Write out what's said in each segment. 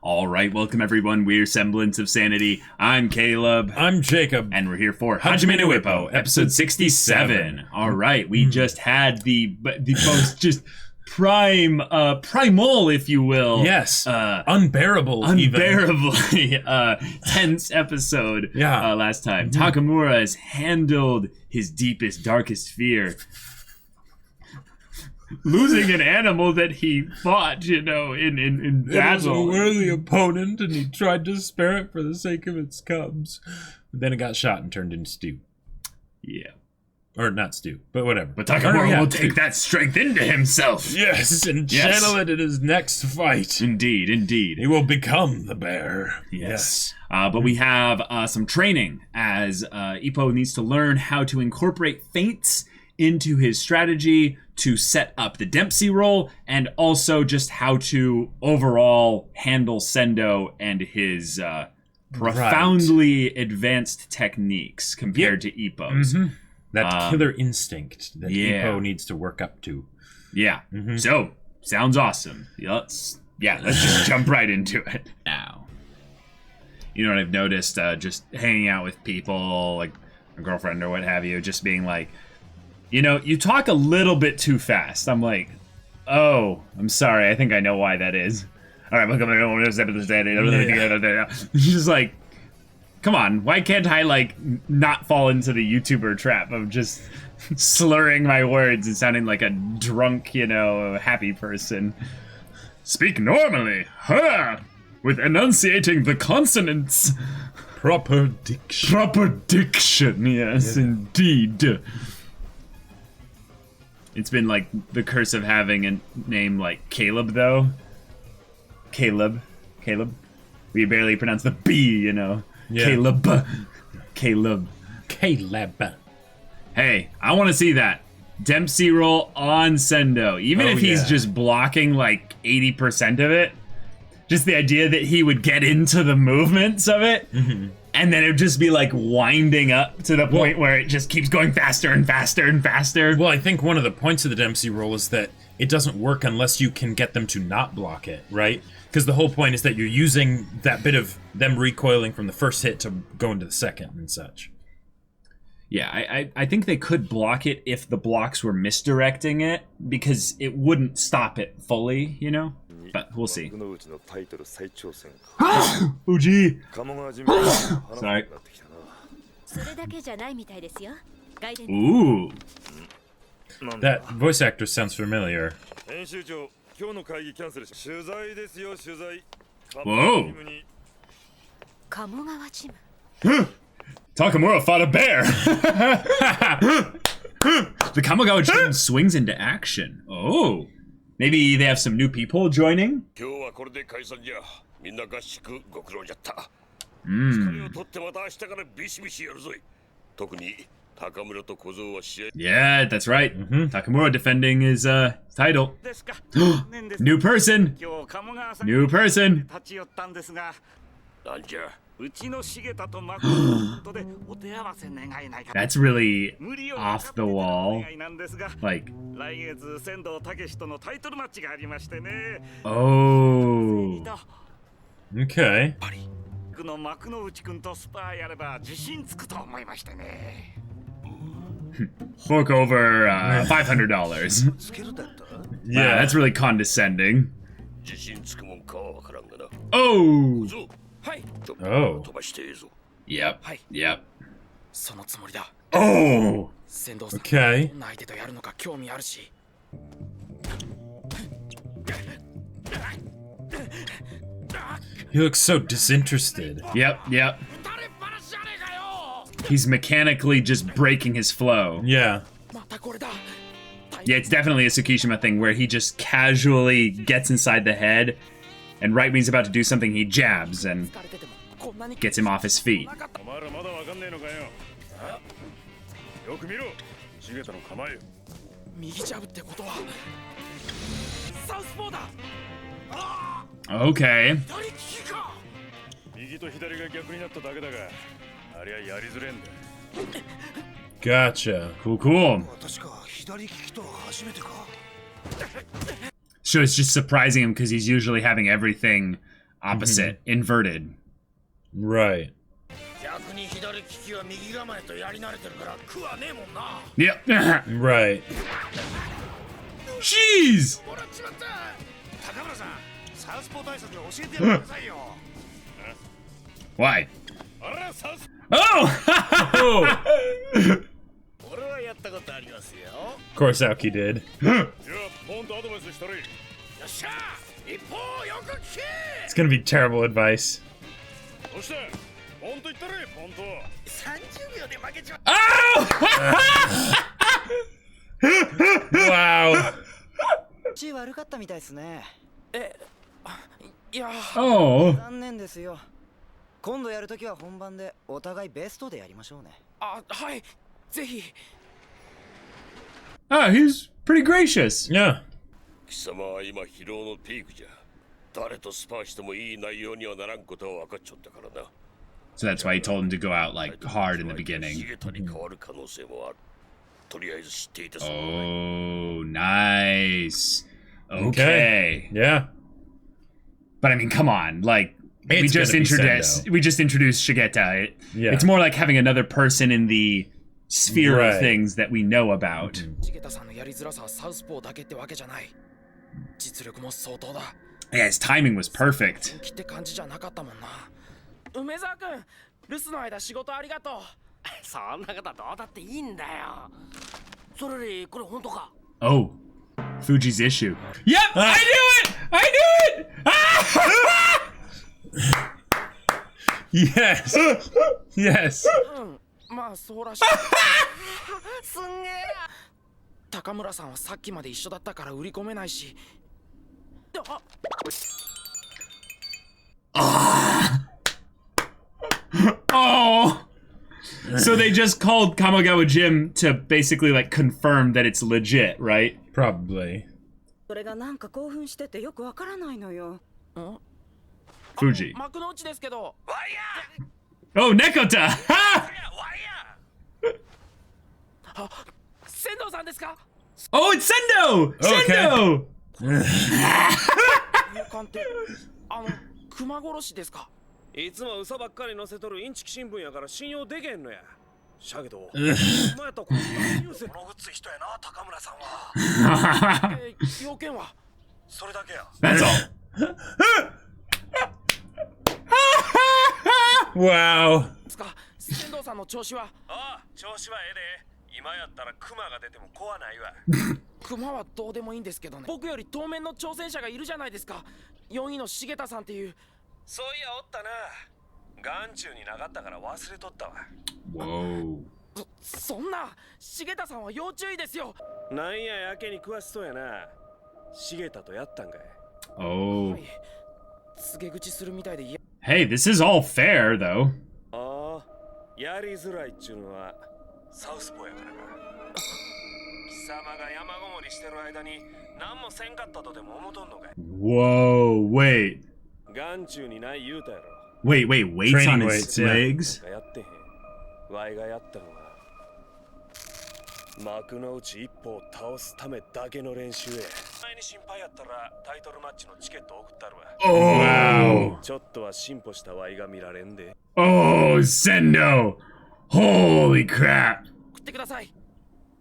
All right, welcome everyone. We're Semblance of Sanity. I'm Caleb. I'm Jacob. And we're here for Hajime no Ippo, episode 67. All right, we just had the most just primal, if you will. Yes. Unbearably tense episode last time. Mm-hmm. Takamura has handled his deepest, darkest fear. Losing an animal that he fought, in battle. It was a worthy opponent, and he tried to spare it for the sake of its cubs. But then it got shot and turned into stew. Yeah. Or not stew, but whatever. But Takamura will take that strength into himself. Yes, and channel it in his next fight. Indeed. He will become the bear. Yes. But we have some training, as Ippo needs to learn how to incorporate feints into his strategy to set up the Dempsey roll, and also just how to overall handle Sendo and his profoundly advanced techniques compared to Ippo's. Mm-hmm. That killer instinct that Ippo needs to work up to. Yeah. Mm-hmm. So, sounds awesome. Let's just jump right into it now. You know what I've noticed, just hanging out with people, like a girlfriend or what have you, just being like, you talk a little bit too fast. I'm like, oh, I'm sorry. I think I know why that is. All right, welcome to this episode. Just like, come on. Why can't I, not fall into the YouTuber trap of just slurring my words and sounding like a drunk, happy person? Speak normally, with enunciating the consonants. Proper diction. Proper diction, yes, indeed. It's been like the curse of having a name like Caleb, though. Caleb. We barely pronounce the B, Yeah. Caleb. Hey, I want to see that. Dempsey roll on Sendo. Even if he's just blocking like 80% of it. Just the idea that he would get into the movements of it. Mm-hmm. And then it would just be like winding up to the point where it just keeps going faster and faster and faster. Well, I think one of the points of the Dempsey roll is that it doesn't work unless you can get them to not block it, right? Because the whole point is that you're using that bit of them recoiling from the first hit to go into the second and such. Yeah, I think they could block it if the blocks were misdirecting it, because it wouldn't stop it fully, But we'll see. Uji! Sorry. Ooh. That voice actor sounds familiar. Whoa! Kamogawa Gym. Takamura fought a bear! The Kamogawa Gym swings into action. Oh. Maybe they have some new people joining? Yeah, that's right. Mm-hmm. Takamura defending his title. New person! That's really off the wall. Like, oh. Okay. Fork over $500. Yeah, that's really condescending. Oh! Oh. Yep. Oh! Okay. He looks so disinterested. Yep. He's mechanically just breaking his flow. Yeah. Yeah, it's definitely a Tsukishima thing where he just casually gets inside the head, and right when he's about to do something, he jabs and gets him off his feet. Okay. Gotcha. Cool. So it's just surprising him because he's usually having everything Opposite. Inverted. Right. Yep. Right. Jeez! Why? Oh! Of course, Aoki did. It's gonna be terrible advice. Oh! Wow. Oh. 残念ですよ。今度やるときは本番でお互いベストでやりましょうね。あ、はい、ぜひ。Ah, he's pretty gracious. Yeah. 貴様は今疲労のピークじゃ。誰とスパーしてもいい内容にはならんことは分かっちゃったからな。So that's why he told him to go out like hard in the シ beginning. ゲタに変わる可能性もある。とりあえず知っていたそうだ。 Oh, nice. Okay. Yeah. But I mean, come on, like we It's just gonna be introduced Shigeta. Yeah. It's more like having another person in the sphere Right. of things that we know about. シゲタさんのやりづらさはサウスポーだけってわけじゃない。実力も相当だ。 Yeah, his timing was perfect. 来って感じじゃなかったもんな。梅沢君、留守の間仕事ありがとう。そんなことどうだっていいんだよ。それよりこれ本当か。 Oh, Fuji's issue. Yep, I knew it! I knew it! Yes. Yes. まあそうらしい。すんげえ。高村さんはさっきまで一緒だったから売り込めないし。Oh. So they just called Kamogawa Gym to basically like confirm that it's legit, right? Probably. それがなんか興奮しててよくわからないのよ。 Fuji. 幕の内ですけど。 Oh, Nekota! Ha! 仙道さんですか。 Oh, it's Sendo! Sendo! 勇敢って熊殺しですか。いつも嘘ばっかり載せとるインチキ新聞やから信用でけんのや。しゃけど、お前とこのニュースのぐつい人やな、高村さんは。要件はそれだけや。 That's all. Wow. ですか。仙道さんの調子は。ああ、調子はええで。今やったらクマが出ても怖ないわ。熊はどうでもいいんですけどね。僕より当面の挑戦者がいるじゃないですか。4位の重田さんっていう。そういやおったな。眼中になかったから忘れとったわ。 Whoa. そんな重田さんは要注意ですよ。なんややけに詳しそうやな。重田とやったんかい。 Oh. 告げ口するみたいで嫌。 Hey, this is all fair, though. ああ、やりづらいっちゅうのはサウスポーやからな。貴様が山ごもりしてる間に何もせんかったとでも思とんのかい。 Whoa, wait. 眼中にない言うたやろ。 Wait, weights Training on his weights, yeah. legs? なんかやってへん。ワイがやったのは幕の内一歩を倒すためだけの練習へ。前に心配やったらタイトルマッチのチケット送ったるわ。 Oh. ちょっとは進歩したワイが見られんで。 Oh, Sendo. Holy crap. 送ってください。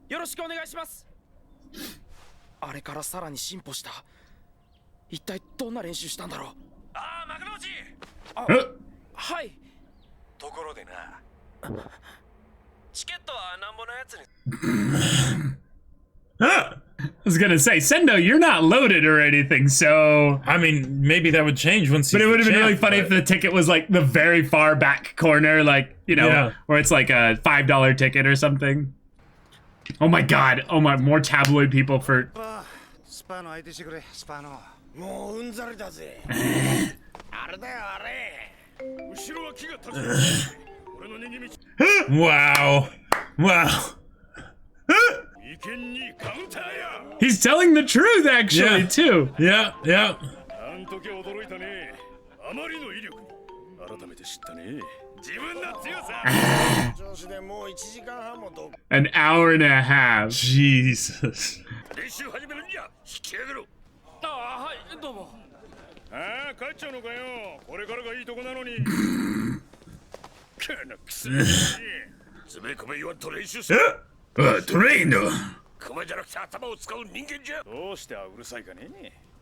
よろしくお願いします。あれからさらに進歩した。一体どんな練習したんだろう。ああ、幕の内。はい。ところでな。チケットはなんぼのやつに。I was gonna say, Sendo, you're not loaded or anything, so... I mean, maybe that would change once. But it would have been really funny but... if the ticket was like the very far back corner, like, you know, Yeah. where it's like a $5 ticket or something. Oh my god, oh my, more tabloid people for... スパの相手してくれ、スパの。もううんざりだぜ。あれだよあれ。後ろは木が立つ。俺の逃げ道。 Wow. Wow. He's telling the truth, actually, Yeah. too. Yeah, yeah. あん時驚いたね。あまりの威力に改めて知ったね。自分の強さ。調子でもう1時間半もど。 An hour and a half. Jesus. 練習始めるんじゃ。引き上げろ。ああ、はい、どうも。Trained. 熊じゃなくて頭を使う人間じゃ。どうしてうるさいかね。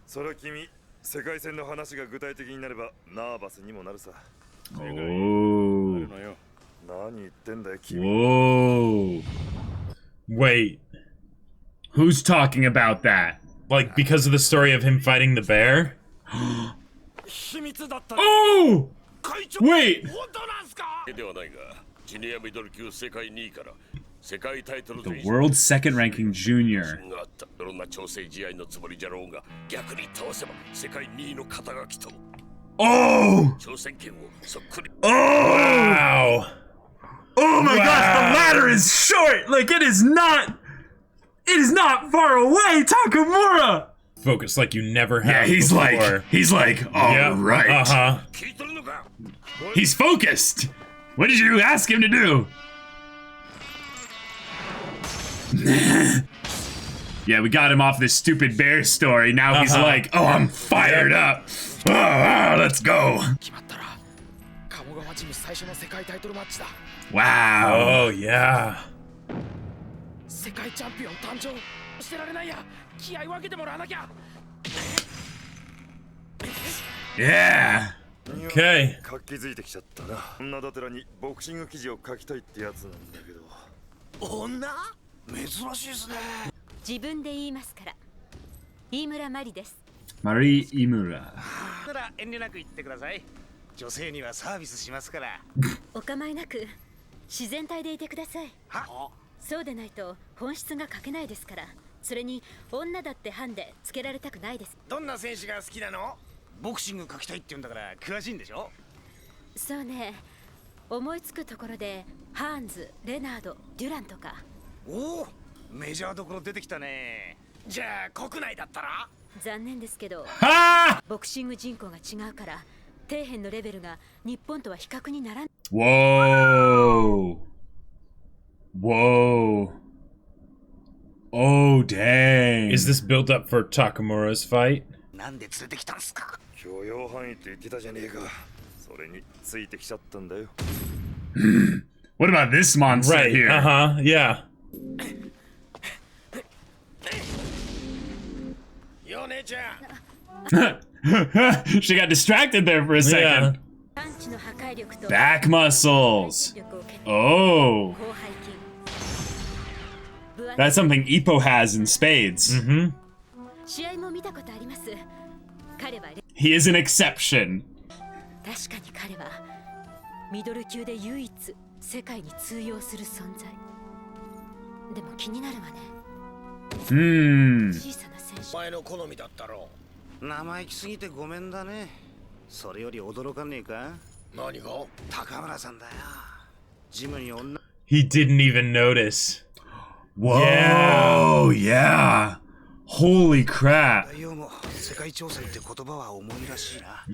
それは君、世界線の話が具体的になればナーバスにもなるさ。 Oh. 何言ってんだよ君。 Whoa. Wait. Who's talking about that? Like, because of the story of him fighting the bear? 秘密だった。 Oh! 会長。 Wait! 本当なんすか。ではないが、ジュニアミドル級世界2位から世界タイトル The world's second ranking junior. があった。いろんな調整試合のつもりじゃろうが、逆に倒せば世界2位の肩書きと Oh! 挑戦権をそっくり。 Wow. Oh my gosh, the ladder is short! Like, it is not far away, Takamura! Focus like you never Yeah, have he's before. like, all Yep. right. Uh-huh. 聞いてるのか。 He's focused! What did you ask him to do? Yeah, we got him off this stupid bear story. Now he's like, oh, I'm fired up. Oh, let's go. 決まったら、鴨川ジム最初の世界タイトルマッチだ。 Wow. Oh, yeah. 世界チャンピオン誕生してられないや。気合い分けてもらわなきゃ。 Yeah. Okay. 活気づいてきちゃったな。女だてらにボクシング記事を書きたいってやつなんだけど。女？珍しいですね。自分で言いますから。飯村真理です。 Marie Imura. なら遠慮なく言ってください。女性にはサービスしますから。お構いなく自然体でいてください。は？そうでないと本質が書けないですから。それに女だってハンデつけられたくないです。どんな選手が好きなの？ボクシング書きたいって言うんだから詳しいんでしょ？そうね。思いつくところでハーンズ、レナード、デュランとか。おお、メジャーどころ出てきたね。じゃあ国内だったら？残念ですけど、 Ah! ボクシング人口が違うから底辺のレベルが日本とは比較にならない。 Whoa. Whoa. Oh, dang. Is this build up for Takamura's fight? なんで連れてきたんすか？許容範囲って言ってたじゃねえか。それについてきちゃったんだよ。 What about this monster Right. here? Uh-huh. Yeah. よ姉ちゃん。 She got distracted there for a second. パンチの破壊力と Back muscles. 力を決め Oh. 広背筋。分厚い That's something Ippo has in spades. Mm-hmm. 試合も見たことあります。彼は He is an exception. 確かに彼はミドル級で唯一世界に通用する存在。でも気になるわね。 Hmm. 小さな選手。前の好みだったろ生意気すぎてごめんだね。それより驚かねえか？う。何が？高村さんだよ。ジムに女。 He didn't even notice. Whoa. Yeah. Holy crap. 大王も世界挑戦って言葉は重いらしいな。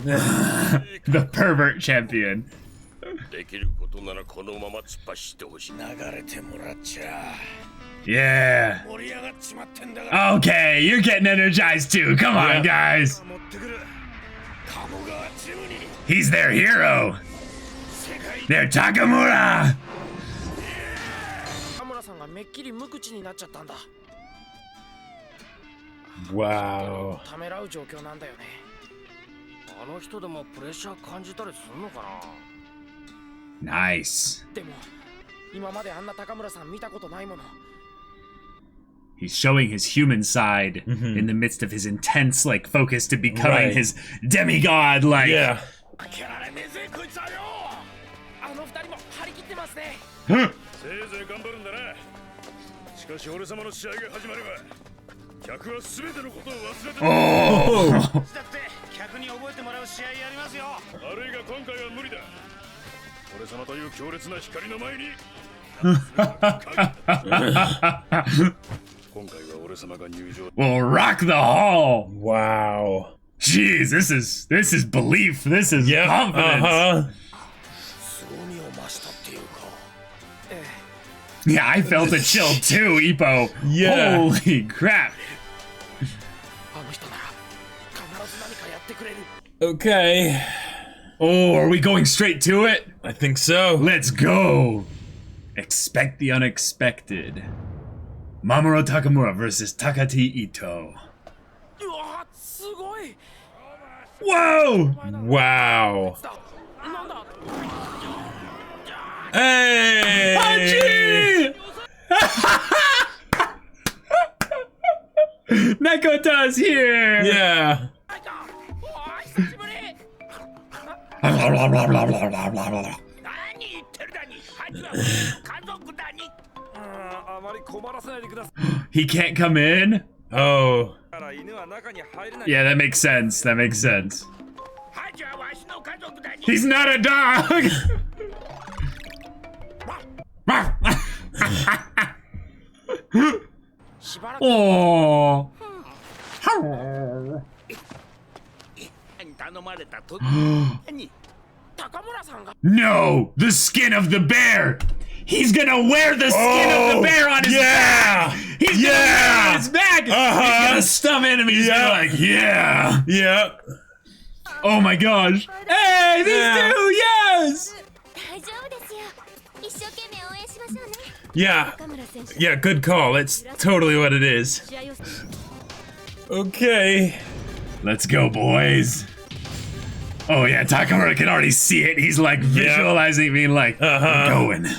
The pervert champion. できることならこのまま突っ走ってほしい。流れてもらっちゃ Yeah. 盛り上がっちまってんだが。 Okay, you're getting energized too. Come on, guys. 持ってくる。鴨川ジムに He's their hero. 世界 They're Takamura. 田村さんがめっきり無口になっちゃったんだ。 Wow. ためらう状況なんだよね。あの人でもプレッシャー感じたりするのかな。 Nice. でも今まであんな高村さん見たことないもの。 He's showing his human side in the midst of his intense, like, focus to becoming Right. his demigod, like. Yeah. やられねえぜこいつはよ。あの二人も張り切ってますね。せいぜい頑張るんだな。しかし俺様の試合が始まれば客は全てのことを忘れて Oh! だって客に覚えてもらう試合やりますよ。あるいが今回は無理だ。俺様という強烈な光の前に今回は俺様が入場。 We'll rock the hall. Wow. Jeez, this is belief. This is Yeah. confidence. Uh-huh. 凄みを増したっていうか。 Yeah, I felt a chill too, Ippo. Yeah. Holy crap. あの人なら必ず何かやってくれる。Okay. Oh, are we going straight to it? I think so. Let's go. Expect the unexpected. Mamoru Takamura versus Takati Ito. うわすごい Whoa! Wow. なんだ Hey! Haji! Nekota's here! Yeah. あいたおー久しぶり 何言ってるだにハチは家族だにあまり困らせないでくださ He can't come in? Oh. いから犬は中に入れない Yeah, that makes sense. That makes sense. ハチはわしの家族だに He's not a dog! Oh. 頼まれたとに 高村さんが No! The skin of the bear! He's gonna wear the skin of the bear on his back! He's gonna wear it on his back! He's gonna stun enemies! He's gonna like, yeah! Yeah. Oh my gosh! Hey, these two! Yes! 大丈夫ですよ。一生懸命応援しましょうね。 Yeah. 高村選手。 Yeah, good call. It's totally what it is. 試合を Okay. Let's go, boys! Oh yeah, Takamura can already see it. He's like visualizing being like, we're going. Wow.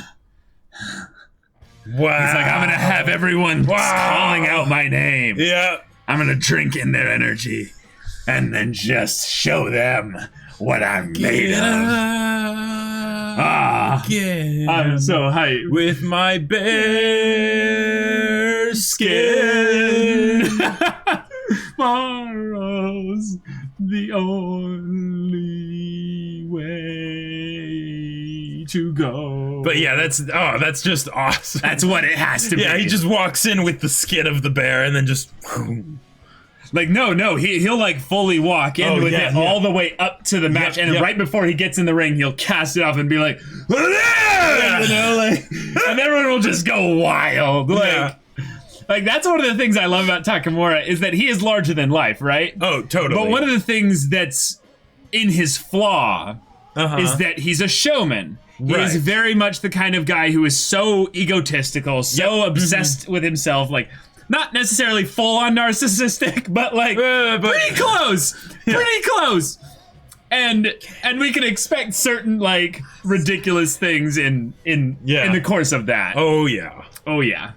He's like, I'm gonna have everyone calling out my name. Yeah. I'm gonna drink in their energy and then just show them what I'm made of. Ah, I'm so hyped. With my bear skin. Tomorrow's the only way to go. But yeah, that's just awesome. That's what it has to be. Yeah, he just walks in with the skin of the bear and then just like no, he'll like fully walk in with it all the way up to the match, and right before he gets in the ring, he'll cast it off and be like, you know, like, and everyone will just go wild, like. Like, that's one of the things I love about Takamura is that he is larger than life, right? Oh, totally. But one of the things that's in his flaw is that he's a showman. He is very much the kind of guy who is so egotistical, so obsessed with himself, like, not necessarily full-on narcissistic, but like, pretty close! Pretty close! And we can expect certain, like, ridiculous things in the course of that. Oh, yeah. Oh, yeah.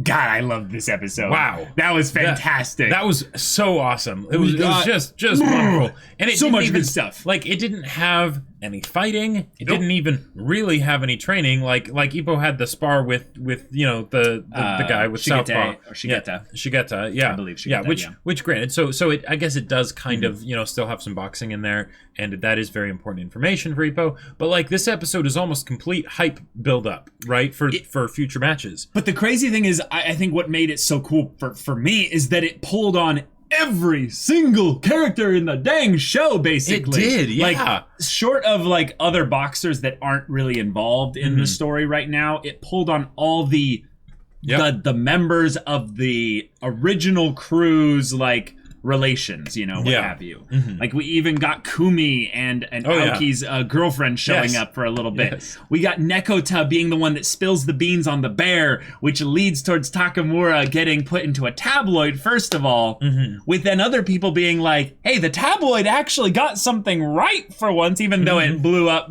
God, I love this episode. Wow. That was fantastic. That was so awesome. It was just wonderful. And it so didn't much even, good stuff. Like, it didn't have any fighting. It didn't even really have any training. Like Ippo had the spar with you know the guy with Shigeta, Southpaw. or Shigeta. Shigeta, yeah. I believe Shigeta, which granted, so it I guess it does kind of, you know, still have some boxing in there, and that is very important information for Ippo. But like this episode is almost complete hype build up, right? For future matches. But the crazy thing is, I think what made it so cool for me is that it pulled on every single character in the dang show, basically. It did, yeah. Like, short of like other boxers that aren't really involved in the story right now, it pulled on all the members of the original crew's like relations, you know, what have you. Like, we even got Kumi and Aoki's girlfriend showing up for a little bit. We got Nekota being the one that spills the beans on the bear, which leads towards Takamura getting put into a tabloid, first of all, with then other people being like, hey, the tabloid actually got something right for once, even though it blew up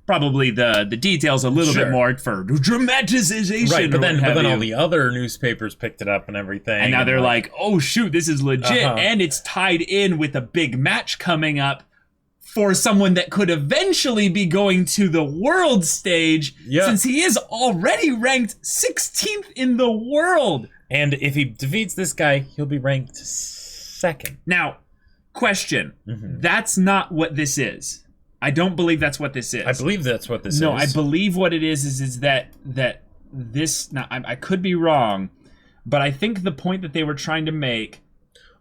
probably the details a little bit more for dramatization. Right, but then all the other newspapers picked it up and everything. And now they're like, oh shoot, this is legit. And it's tied in with a big match coming up for someone that could eventually be going to the world stage, since he is already ranked 16th in the world. And if he defeats this guy, he'll be ranked 2nd. Now, question. That's not what this is. I don't believe that's what this is. I believe that's what this is. No, I believe what it is that this. Now, I could be wrong, but I think the point that they were trying to make.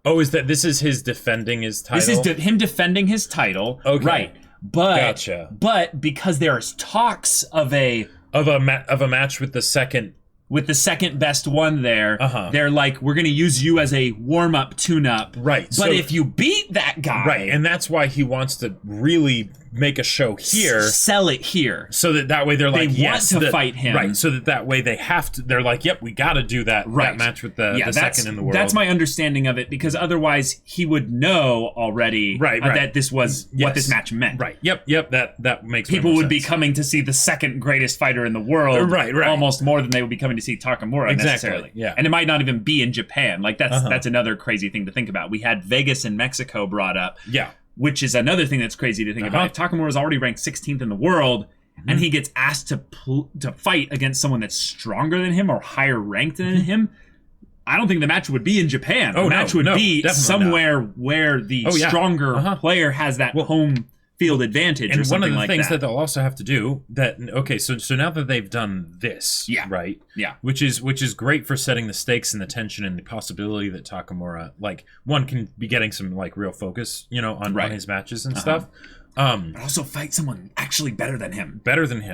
Oh, is that this is his defending his title? This is him defending his title. Okay. Right. But gotcha. But because there's talks of a match with the second with the second best one there, they're like, we're going to use you as a warm-up, tune-up. Right. But so, if you beat that guy... Right, and that's why he wants to really make a show here. Sell it here. So that way they're like, they want to fight him. Right, so that way they have to... They're like, yep, we got to do that, that match with the second in the world. That's my understanding of it, because otherwise he would know already that this was what this match meant. Right, yep, that makes people would sense. be coming to see the second greatest fighter in the world, almost more than they would be coming to see Takamura necessarily. Yeah. And it might not even be in Japan. Like that's another crazy thing to think about. We had Vegas and Mexico brought up. Yeah. Which is another thing that's crazy to think about. If Takamura is already ranked 16th in the world and he gets asked to fight against someone that's stronger than him or higher ranked than him, I don't think the match would be in Japan. The match would be somewhere where the stronger player has that home field advantage or something like that. And one of the things that they'll also have to do so now that they've done this, right? Yeah. Which is great for setting the stakes and the tension and the possibility that Takamura, like, one can be getting some like real focus, on his matches and stuff. But also fight someone actually better than him.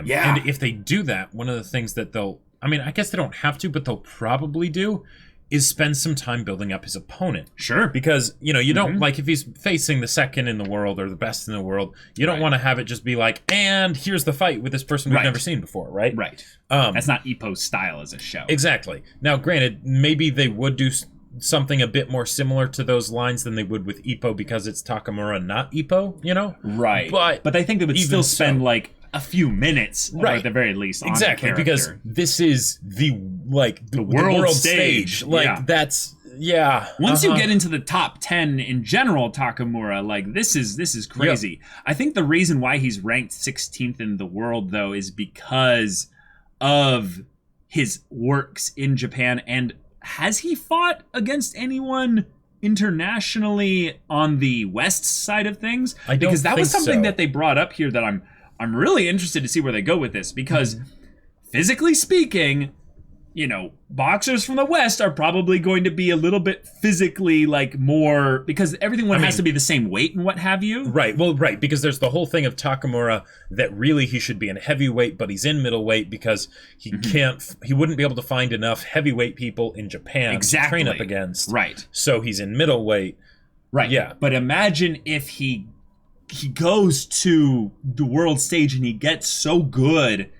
Yeah. And if they do that, one of the things that I guess they don't have to, but they'll probably do, is spend some time building up his opponent. Sure. Because, you don't, like, if he's facing the second in the world or the best in the world, you don't want to have it just be like, and here's the fight with this person we've never seen before, right? Right. That's not Ippo's style as a show. Exactly. Now, granted, maybe they would do something a bit more similar to those lines than they would with Ippo because it's Takamura, not Ippo, Right. But I think they would still spend, like, a few minutes, or at the very least, on the character. Because this is the world stage. Like, that's... Yeah. Once you get into the top 10 in general, Takamura, like, this is crazy. Yep. I think the reason why he's ranked 16th in the world, though, is because of his works in Japan. And has he fought against anyone internationally on the West side of things? Because that was something that they brought up here that I'm really interested to see where they go with this. Because physically speaking, boxers from the West are probably going to be a little bit physically, like, more, because everyone has to be the same weight and what have you. Right. Well, right. Because there's the whole thing of Takamura that really he should be in heavyweight, but he's in middleweight because he he wouldn't be able to find enough heavyweight people in Japan to train up against. Right. So he's in middleweight. Right. Yeah. But imagine if he goes to the world stage and he gets so good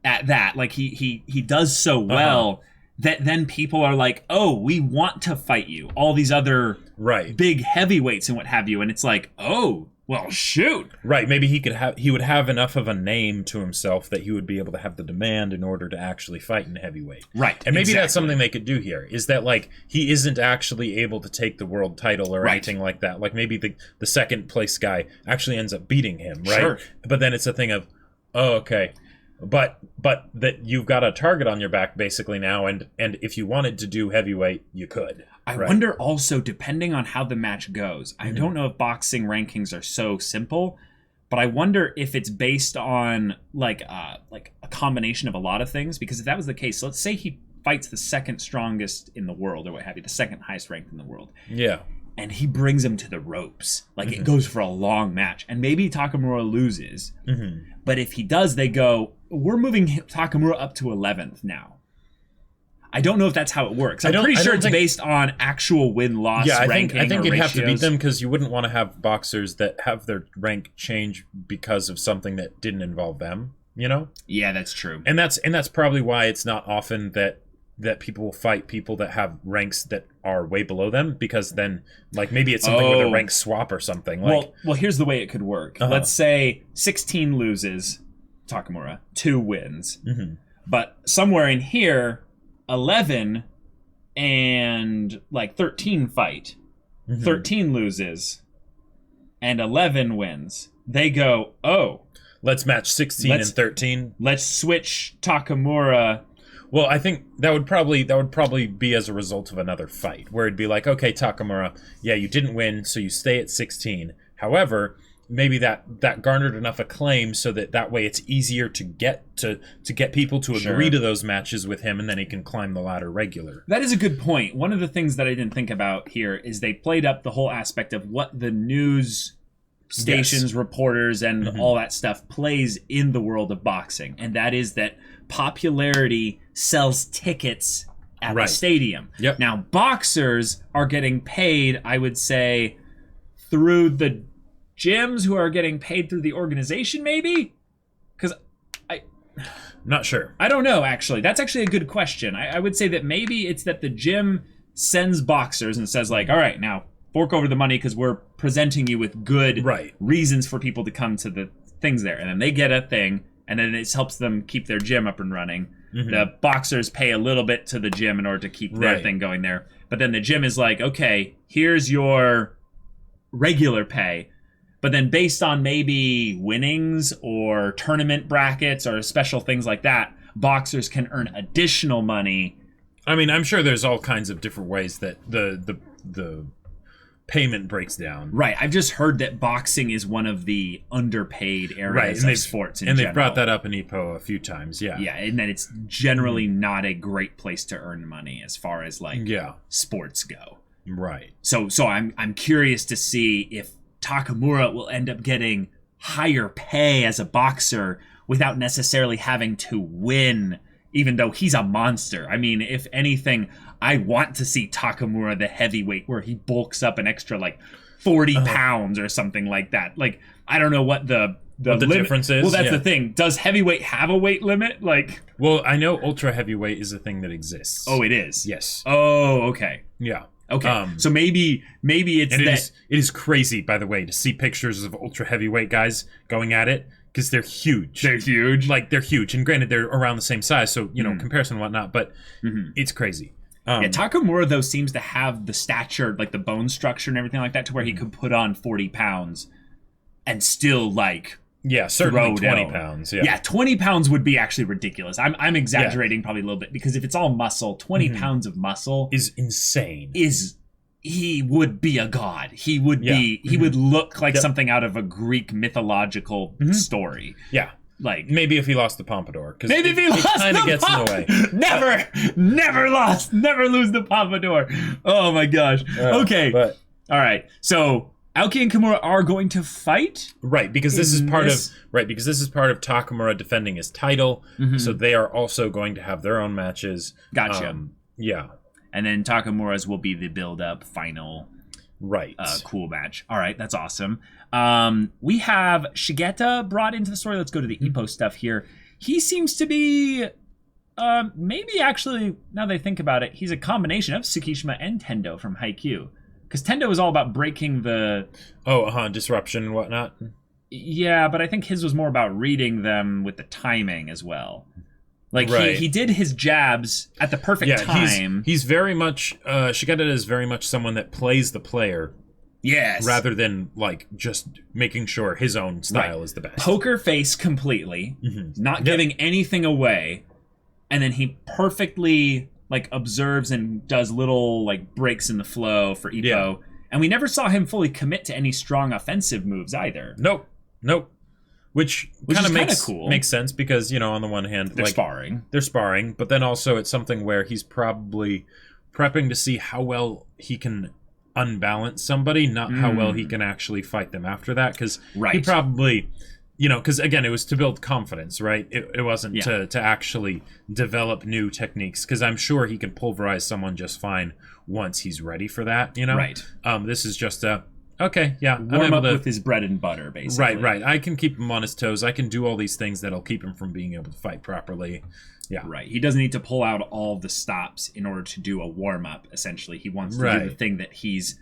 at that, like he does so well that then people are like, oh, we want to fight you, all these other big heavyweights and what have you, and it's like, oh, well, shoot. Right, maybe he would have enough of a name to himself that he would be able to have the demand in order to actually fight in heavyweight. Right. And maybe that's something they could do here, is that, like, he isn't actually able to take the world title or anything like that. Like, maybe the second place guy actually ends up beating him, right? Sure. But then it's a thing of, oh, okay. But that you've got a target on your back basically now, and if you wanted to do heavyweight, you could. I wonder also, depending on how the match goes, I don't know if boxing rankings are so simple, but I wonder if it's based on like a combination of a lot of things. Because if that was the case, let's say he fights the second strongest in the world or what have you, the second highest ranked in the world. Yeah. And he brings him to the ropes. Like, it goes for a long match. And maybe Takamura loses. But if he does, they go, we're moving Takamura up to 11th now. I don't know if that's how it works. I'm pretty sure it's based on actual win-loss ranking. I think you'd ratios. have to beat them, because you wouldn't want to have boxers that have their rank change because of something that didn't involve them, Yeah, that's true. And that's probably why it's not often that people will fight people that have ranks that are way below them, because then, like, maybe it's something with a rank swap or something. Like, well, here's the way it could work. Let's say 16 loses, Takamura, 2 wins. But somewhere in here, 11 and, like, 13 fight. 13 loses, and 11 wins. They go, oh. Let's match 16 and 13. Let's switch Takamura. Well, I think that would probably be as a result of another fight, where it'd be like, okay, Takamura, yeah, you didn't win, so you stay at 16. However, maybe that garnered enough acclaim so that way it's easier to get people to agree to those matches with him, and then he can climb the ladder regular. That is a good point. One of the things that I didn't think about here is they played up the whole aspect of what the news stations, reporters, and all that stuff plays in the world of boxing, and that is that popularity sells tickets at the Right. stadium. Yep. Now, boxers are getting paid, I would say, through the gyms, who are getting paid through the organization, maybe? Because Not sure. I don't know, actually. That's actually a good question. I would say that maybe it's that the gym sends boxers and says, like, all right, now fork over the money because we're presenting you with good reasons for people to come to the things there. And then they get a thing, and then it helps them keep their gym up and running. The boxers pay a little bit to the gym in order to keep their thing going there. But then the gym is like, okay, here's your regular pay. But then based on maybe winnings or tournament brackets or special things like that, boxers can earn additional money. I mean, I'm sure there's all kinds of different ways that the payment breaks down. Right. I've just heard that boxing is one of the underpaid areas of sports in general. And they've brought that up in Ippo a few times, yeah. Yeah, and that it's generally not a great place to earn money as far as, like, sports go. Right. So I'm curious to see if Takamura will end up getting higher pay as a boxer without necessarily having to win, even though he's a monster. I mean, if anything, I want to see Takamura the heavyweight where he bulks up an extra, like, 40 pounds or something like that. Like, I don't know what the difference is. Well, that's the thing. Does heavyweight have a weight limit? Like, well, I know ultra heavyweight is a thing that exists. Oh, it is? Yes. Oh, okay. Yeah. Okay, so maybe it's and that... It is crazy, by the way, to see pictures of ultra heavyweight guys going at it, because they're huge. They're huge? Like, they're huge. And granted, they're around the same size, so, you know, comparison and whatnot, but it's crazy. Yeah, Takamura, though, seems to have the stature, like the bone structure and everything like that, to where he could put on 40 pounds and still, like... Yeah, certainly 20 pounds. Yeah, 20 pounds would be actually ridiculous. I'm exaggerating probably a little bit, because if it's all muscle, 20 pounds of muscle is insane. He would be a god. He would be. He would look like something out of a Greek mythological story. Yeah. Like, maybe if he lost the pompadour, because maybe if he lost, it kind of gets in the way. Never lose the pompadour. Oh my gosh. Okay. But all right. So Aoki and Kimura are going to fight, right? Because this is part of Takamura defending his title. So they are also going to have their own matches. Gotcha. Yeah, and then Takamura's will be the build-up final, cool match. All right, that's awesome. We have Shigeta brought into the story. Let's go to the Ippo stuff here. He seems to be, maybe actually, now that I think about it, he's a combination of Tsukishima and Tendo from Haikyuu. Because Tendo was all about breaking the... disruption and whatnot. Yeah, but I think his was more about reading them with the timing as well. Like, he did his jabs at the perfect time. He's very much... Shigeta is very much someone that plays the player. Yes. Rather than, like, just making sure his own style is the best. Poker face completely. Not giving anything away. And then he perfectly... like, observes and does little, like, breaks in the flow for Ippo. Yeah. And we never saw him fully commit to any strong offensive moves either. Nope. Which kind of makes sense because, you know, on the one hand... They're sparring, but then also it's something where he's probably prepping to see how well he can unbalance somebody, not how well he can actually fight them after that, because he probably... You know, because, again, it was to build confidence, right? It wasn't to actually develop new techniques, because I'm sure he can pulverize someone just fine once he's ready for that, you know? Right. This is just warm up with his bread and butter, basically. Right. I can keep him on his toes. I can do all these things that'll keep him from being able to fight properly. Yeah. Right. He doesn't need to pull out all the stops in order to do a warm-up, essentially. He wants to do the thing that he's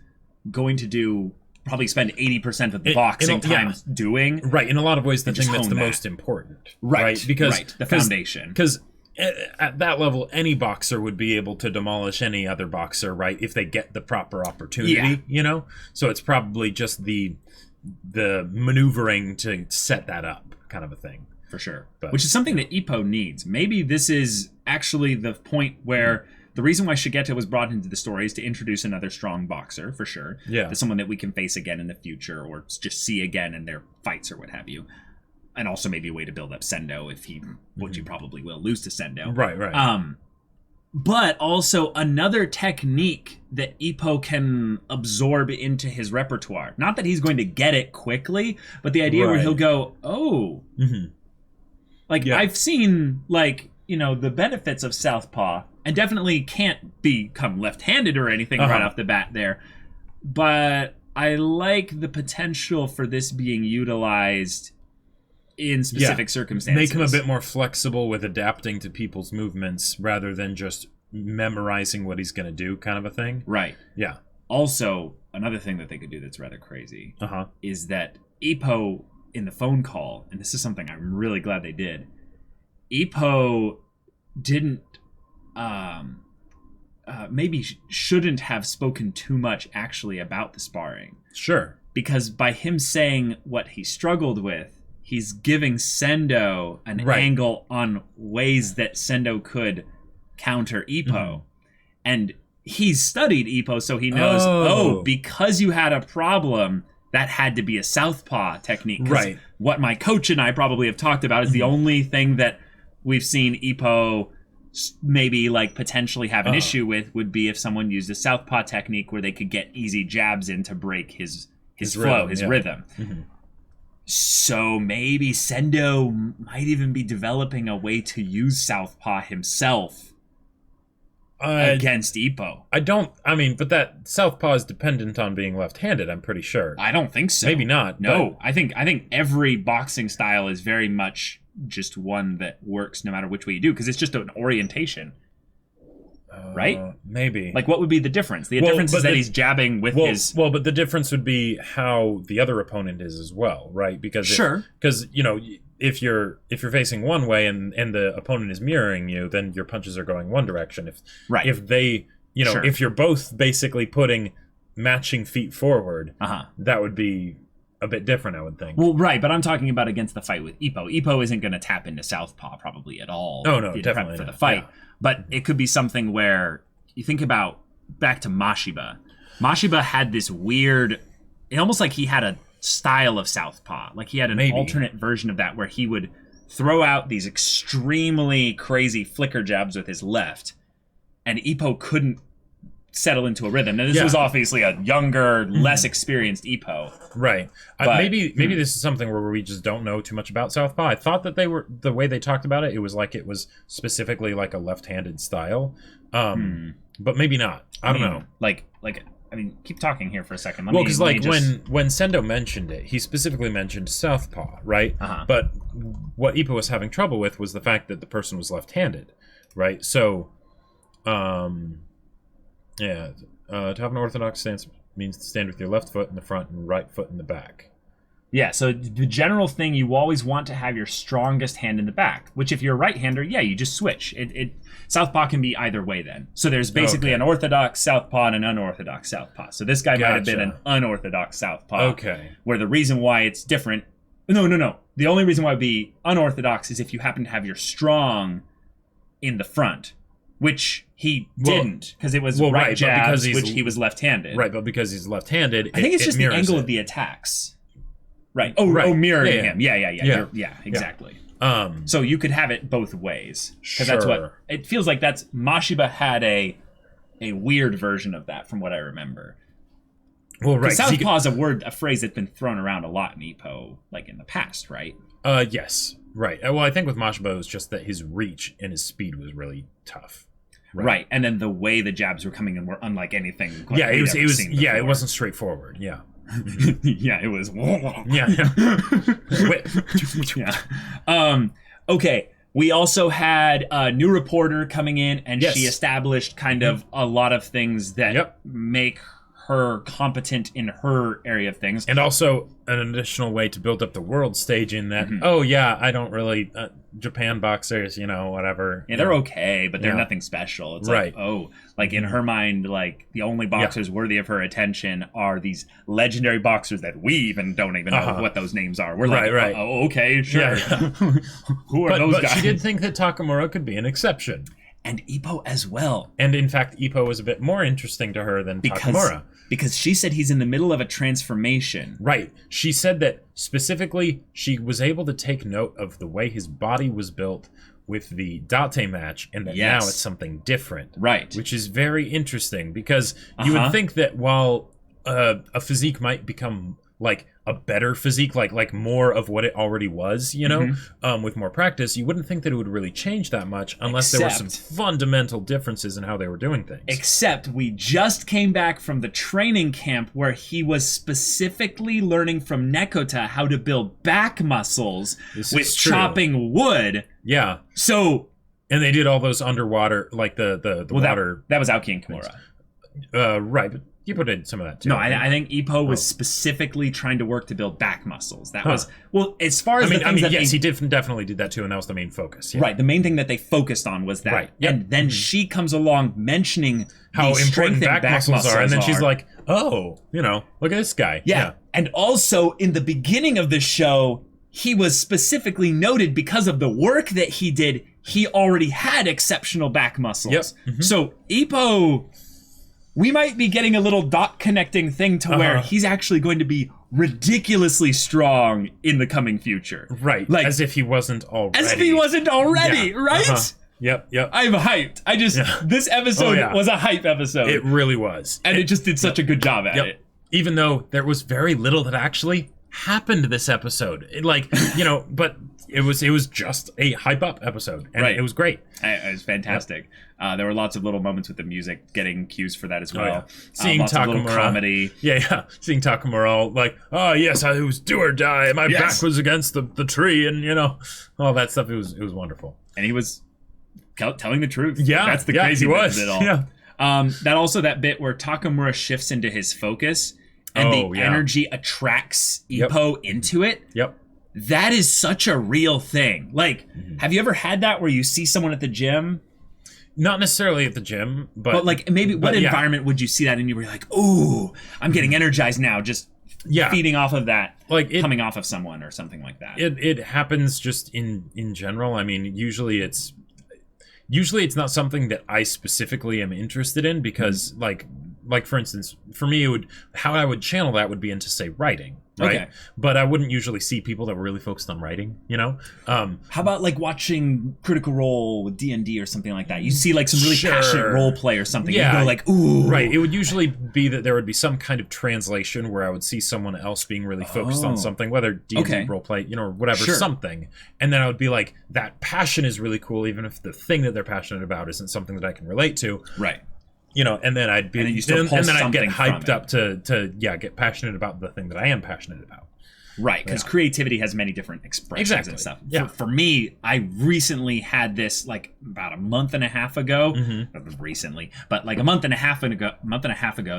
going to do... probably spend 80% of the boxing time doing. Right, in a lot of ways, the thing that's the most important. Right, because the foundation. Because at that level, any boxer would be able to demolish any other boxer, right, if they get the proper opportunity, you know? So it's probably just the maneuvering to set that up kind of a thing. For sure. Which is something that Ippo needs. Maybe this is actually the point where... The reason why Shigeta was brought into the story is to introduce another strong boxer, for sure. Yeah. To someone that we can face again in the future, or just see again in their fights or what have you. And also maybe a way to build up Sendo if he, which you probably will, lose to Sendo. Right. But also another technique that Ippo can absorb into his repertoire. Not that he's going to get it quickly, but the idea where he'll go, Like, I've seen, like... the benefits of Southpaw, and definitely can't become left-handed or anything right off the bat there. But I like the potential for this being utilized in specific circumstances. Make him a bit more flexible with adapting to people's movements rather than just memorizing what he's going to do kind of a thing. Right. Yeah. Also, another thing that they could do that's rather crazy is that Ippo in the phone call, and this is something I'm really glad they did, Ippo didn't maybe shouldn't have spoken too much actually about the sparring. Sure. Because by him saying what he struggled with, he's giving Sendo an angle on ways that Sendo could counter Ippo. And he's studied Ippo, so he knows, because you had a problem, that had to be a southpaw technique. Right. What my coach and I probably have talked about is the only thing that we've seen Ippo maybe like potentially have an issue with would be if someone used a southpaw technique where they could get easy jabs in to break his flow, his rhythm. So maybe Sendo might even be developing a way to use southpaw himself against Ippo. But that southpaw is dependent on being left-handed, I'm pretty sure. I don't think so. Maybe not. No, I think every boxing style is very much just one that works no matter which way you do, because it's just an orientation. Right? Maybe. Like, what would be the difference? The difference is that he's jabbing with his... Well, but the difference would be how the other opponent is as well, right? Because because if you're facing one way and the opponent is mirroring you, then your punches are going one direction. If they, if you're both basically putting matching feet forward, that would be a bit different, I would think. Well, right, but I'm talking about against the fight with Ippo. Ippo isn't going to tap into southpaw probably at all. Oh, no, definitely for the fight. Yeah. But it could be something where you think about back to Mashiba. Mashiba had this weird, it almost like he had a style of southpaw. Like he had an alternate version of that where he would throw out these extremely crazy flicker jabs with his left, and Ippo couldn't settle into a rhythm. Now, this was obviously a younger, less experienced Ippo. Right. Maybe this is something where we just don't know too much about southpaw. I thought that the way they talked about it, it was like it was specifically like a left-handed style. But maybe not. I don't know. I mean, keep talking here for a second. Because when Sendo mentioned it, he specifically mentioned southpaw, right? But what Ippo was having trouble with was the fact that the person was left-handed, right? So, to have an orthodox stance means to stand with your left foot in the front and right foot in the back. Yeah, so the general thing, you always want to have your strongest hand in the back, which if you're a right-hander, you just switch. Southpaw can be either way then. So there's basically an orthodox southpaw and an unorthodox southpaw. So this guy might have been an unorthodox southpaw. Okay. Where the reason why it's different... No. The only reason why it would be unorthodox is if you happen to have your strong in the front, which he didn't, because it was right jabs, which he was left-handed. Right, but because he's left-handed, I think it's just the angle of the attacks. Right. Mirroring him. Yeah, exactly. So you could have it both ways. Because that's what... It feels like that's... Mashiba had a weird version of that, from what I remember. Well, right. Southpaw is a phrase that's been thrown around a lot in Ippo, like in the past, right? Yes. Right. Well, I think with Mashiba, it was just that his reach and his speed was really tough. Right. And then the way the jabs were coming in were unlike anything. It wasn't straightforward. Yeah. It was. Okay. We also had a new reporter coming in, and she established kind of a lot of things that make her competent in her area of things. And also an additional way to build up the world stage in that, I don't really... Japan boxers, whatever. Yeah, they're okay, but they're nothing special. It's like in her mind, like the only boxers worthy of her attention are these legendary boxers that we even don't even know what those names are. We're okay, sure. Yeah. Who are those guys? But she did think that Takamura could be an exception. And Ippo as well. And in fact, Ippo was a bit more interesting to her than Takamura. Because she said he's in the middle of a transformation. Right. She said that specifically she was able to take note of the way his body was built with the Date match, and that now it's something different. Right. Which is very interesting, because you would think that while a physique might become like a better physique, like more of what it already was, you know, with more practice, you wouldn't think that it would really change that much unless there were some fundamental differences in how they were doing things. Except we just came back from the training camp where he was specifically learning from Nekota how to build back muscles with chopping wood. Yeah. So... And they did all those underwater, like the water... That was Aoki and Kimura. Right, but Ippo did some of that too. No, I think Ippo was specifically trying to work to build back muscles. That was, well, as far as yes, he definitely did that too, and that was the main focus. Yeah. Right, the main thing that they focused on was that. Right. Yep. And then she comes along mentioning how important back muscles are, and then she's are. Like, oh, you know, look at this guy. Yeah. And also, in the beginning of the show, he was specifically noted because of the work that he did. He already had exceptional back muscles. Yep. So Ippo, we might be getting a little dot connecting thing to where he's actually going to be ridiculously strong in the coming future. Right. Like, as if he wasn't already. As if he wasn't already, yeah. right? Yep. I'm hyped. This episode was a hype episode. It really was. And it just did such a good job at it. Even though there was very little that actually happened this episode. But it was just a hype up episode, and it was great. It was fantastic. There were lots of little moments with the music, getting cues for that as well. Seeing lots of little Takamura, comedy. Seeing Takamura all like, oh yes, it was do or die. My back was against the tree, and all that stuff. It was wonderful, and he was telling the truth. Yeah, that's the crazy bit of it all. Yeah. That bit where Takamura shifts into his focus, and the energy attracts Ippo into it. Yep. That is such a real thing. Like, have you ever had that where you see someone at the gym? Not necessarily at the gym, but like maybe what environment would you see that in? You were like, ooh, I'm getting energized now, just feeding off of that, like coming off of someone or something like that. It happens just in general. I mean, usually it's not something that I specifically am interested in because like for instance, for me, how I would channel that would be into, say, writing. Right? Okay. But I wouldn't usually see people that were really focused on writing, How about like watching Critical Role with D&D or something like that? You see like some really passionate role play or something. Yeah. You go like, ooh. Right. It would usually be that there would be some kind of translation where I would see someone else being really focused on something, whether D&D role play, or whatever, something. And then I would be like, that passion is really cool, even if the thing that they're passionate about isn't something that I can relate to. Right. And then I'd be, and then I'd get hyped up to get passionate about the thing that I am passionate about. Right, because creativity has many different expressions and stuff. Yeah. For me, I recently had this like about a month and a half ago. Recently, but like a month and a half ago,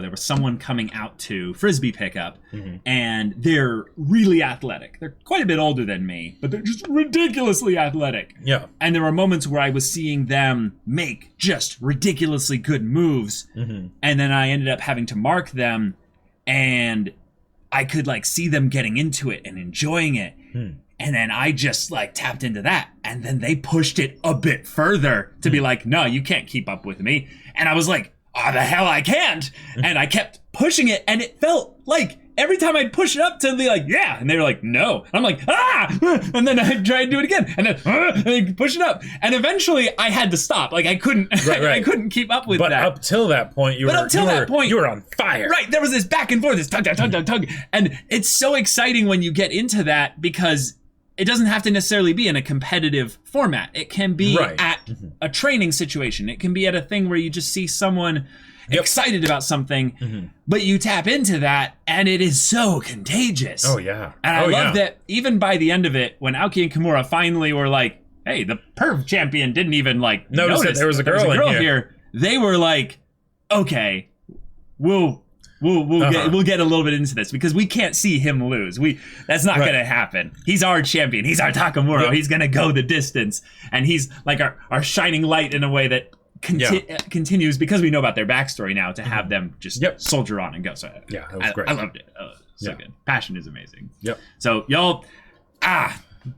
there was someone coming out to frisbee pickup, and they're really athletic. They're quite a bit older than me, but they're just ridiculously athletic. Yeah. And there were moments where I was seeing them make just ridiculously good moves, and then I ended up having to mark them, and I could like see them getting into it and enjoying it. And then I just like tapped into that. And then they pushed it a bit further to be like, no, you can't keep up with me. And I was like, oh, the hell I can't. And I kept pushing it. And it felt like every time I'd push it up to be like, yeah. And they were like, no. And I'm like, ah. And then I'd try and do it again. And then and I'd push it up. And eventually I had to stop. Like I couldn't, I couldn't keep up with that. But up till that point, you were on fire. Right. There was this back and forth, this tug. And it's so exciting when you get into that because it doesn't have to necessarily be in a competitive format. It can be at a training situation. It can be at a thing where you just see someone excited about something, but you tap into that and it is so contagious. Oh, yeah. And I love that even by the end of it, when Aoki and Kimura finally were like, hey, the perv champion didn't even like notice that there was a girl here. They were like, okay, we'll get a little bit into this because we can't see him lose. That's not going to happen. He's our champion. He's our Takamura. He's going to go the distance. And he's like our shining light in a way that continues because we know about their backstory now to have them just soldier on and go. So it was great. I loved it. So good. Passion is amazing. Yep. So y'all,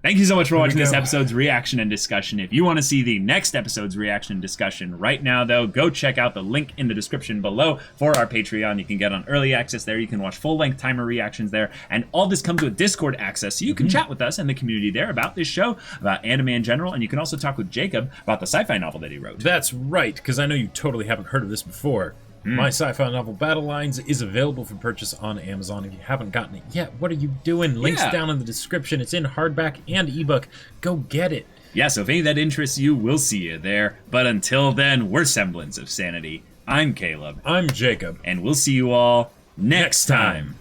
thank you so much for watching this episode's reaction and discussion. If you want to see the next episode's reaction and discussion right now, though, go check out the link in the description below for our Patreon. You can get on early access there. You can watch full-length timer reactions there. And all this comes with Discord access, so you can chat with us and the community there about this show, about anime in general, and you can also talk with Jacob about the sci-fi novel that he wrote. That's right, because I know you totally haven't heard of this before. My sci-fi novel Battle Lines is available for purchase on Amazon. If you haven't gotten it yet, what are you doing? Links down in the description. It's in hardback and ebook. Go get it. Yeah, so if any of that interests you, we'll see you there. But until then, we're Semblance of Sanity. I'm Caleb. I'm Jacob. And we'll see you all next time.